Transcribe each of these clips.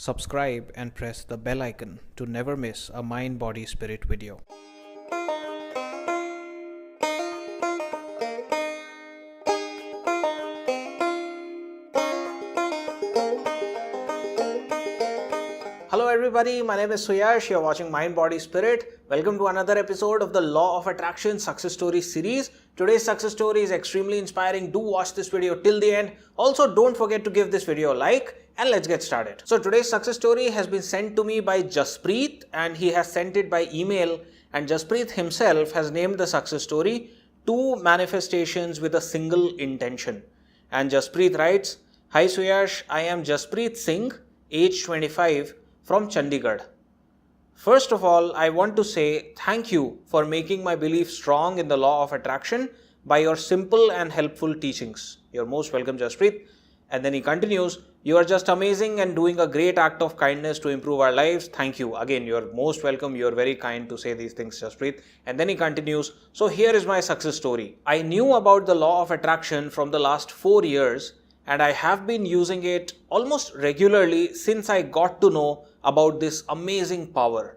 subscribe and press the bell icon to never miss a Mind Body Spirit video. Hello everybody, my name is Suyash, you're watching Mind Body Spirit. Welcome to another episode of the Law of Attraction Success Story series. Today's success story is extremely inspiring. Do watch this video till the end. Also, don't forget to give this video a like and let's get started. So today's success story has been sent to me by Jaspreet and he has sent it by email, and Jaspreet himself has named the success story 2 manifestations with a single intention. And Jaspreet writes, "Hi Suyash, I am Jaspreet Singh, age 25, from Chandigarh. First of all, I want to say thank you for making my belief strong in the law of attraction by your simple and helpful teachings." You're most welcome, Jaspreet. And then he continues, "You are just amazing and doing a great act of kindness to improve our lives. Thank you." Again, you're most welcome. You're very kind to say these things, Jaspreet. And then he continues, "So here is my success story. I knew about the law of attraction from the last 4 years and I have been using it almost regularly since I got to know about this amazing power.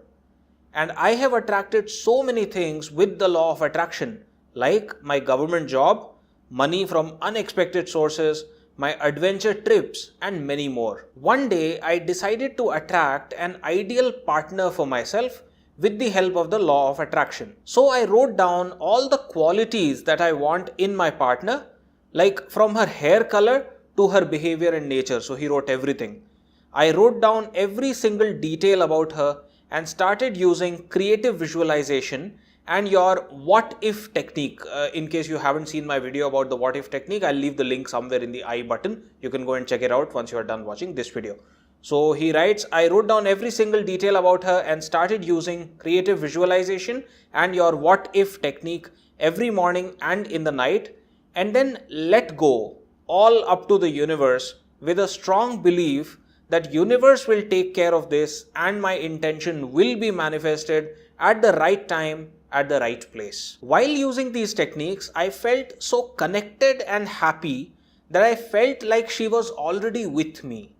And I have attracted so many things with the law of attraction, like my government job, money from unexpected sources, my adventure trips, and many more. One day, I decided to attract an ideal partner for myself with the help of the law of attraction. So I wrote down all the qualities that I want in my partner, like from her hair color to her behavior and nature." So he wrote everything. I wrote down every single detail about her and started using creative visualization and your what if technique. In case you haven't seen my video about the what if technique, I'll leave the link somewhere in the I button. You can go and check it out once you are done watching this video. So he writes, "I wrote down every single detail about her and started using creative visualization and your what if technique every morning and in the night, and then let go all up to the universe with a strong belief that universe will take care of this and my intention will be manifested at the right time at the right place." While using these techniques, I felt so connected and happy that I felt like she was already with me.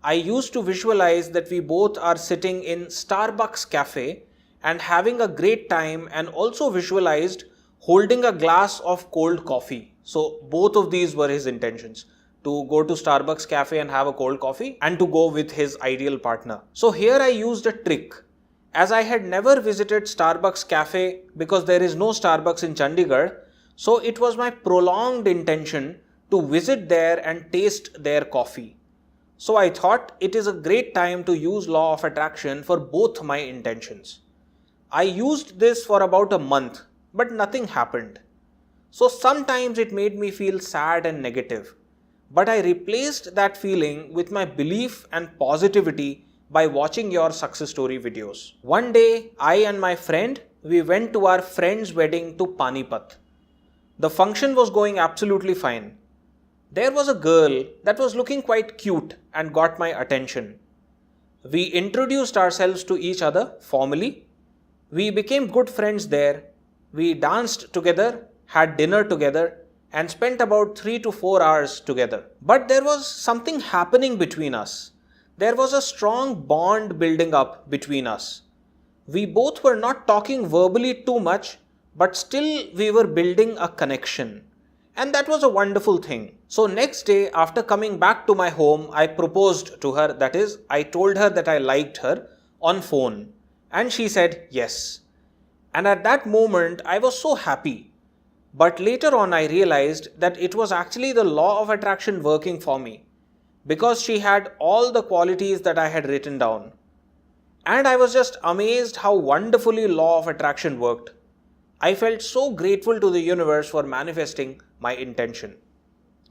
I used to visualize that we both are sitting in Starbucks cafe and having a great time, and also visualized holding a glass of cold coffee. So both of these were his intentions, to go to Starbucks cafe and have a cold coffee and to go with his ideal partner. So here I used a trick. As I had never visited Starbucks cafe because there is no Starbucks in Chandigarh, so it was my prolonged intention to visit there and taste their coffee. So I thought it is a great time to use law of attraction for both my intentions. I used this for about a month, but nothing happened. So sometimes it made me feel sad and negative. But I replaced that feeling with my belief and positivity by watching your success story videos. One day, I and my friend, we went to our friend's wedding to Panipat. The function was going absolutely fine. There was a girl that was looking quite cute and got my attention. We introduced ourselves to each other formally. We became good friends there. We danced together, had dinner together, and spent about 3 to 4 hours together. But there was something happening between us. There was a strong bond building up between us. We both were not talking verbally too much, but still we were building a connection. And that was a wonderful thing. So next day, after coming back to my home, I proposed to her. That is, I told her that I liked her on phone. And she said yes. And at that moment, I was so happy. But later on, I realized that it was actually the law of attraction working for me, because she had all the qualities that I had written down. And I was just amazed how wonderfully law of attraction worked. I felt so grateful to the universe for manifesting my intention.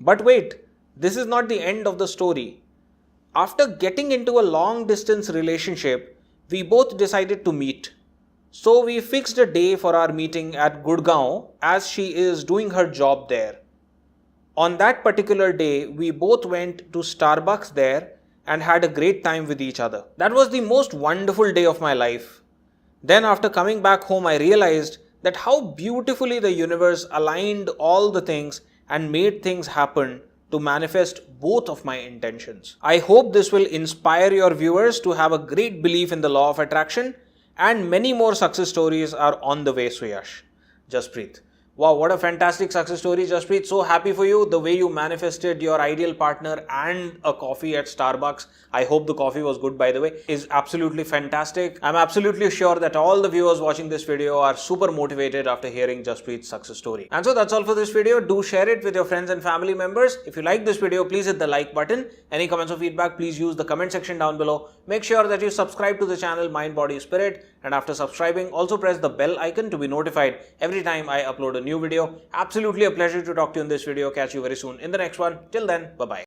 But wait, this is not the end of the story. After getting into a long distance relationship, we both decided to meet. So we fixed a day for our meeting at Gurgaon, as she is doing her job there. On that particular day, we both went to Starbucks there and had a great time with each other. That was the most wonderful day of my life. Then after coming back home, I realized that how beautifully the universe aligned all the things and made things happen to manifest both of my intentions. I hope this will inspire your viewers to have a great belief in the law of attraction, and many more success stories are on the way, Suyash. Jaspreet. Wow, what a fantastic success story, Jaspreet. So happy for you, the way you manifested your ideal partner and a coffee at Starbucks. I hope the coffee was good, by the way. Is absolutely fantastic. I'm absolutely sure that all the viewers watching this video are super motivated after hearing Jaspreet's success story. And so that's all for this video. Do share it with your friends and family members. If you like this video, please hit the like button. Any comments or feedback, please use the comment section down below. Make sure that you subscribe to the channel Mind, Body, Spirit. And after subscribing, also press the bell icon to be notified every time I upload a new video. Absolutely a pleasure to talk to you in this video. Catch you very soon in the next one. Till then, bye-bye.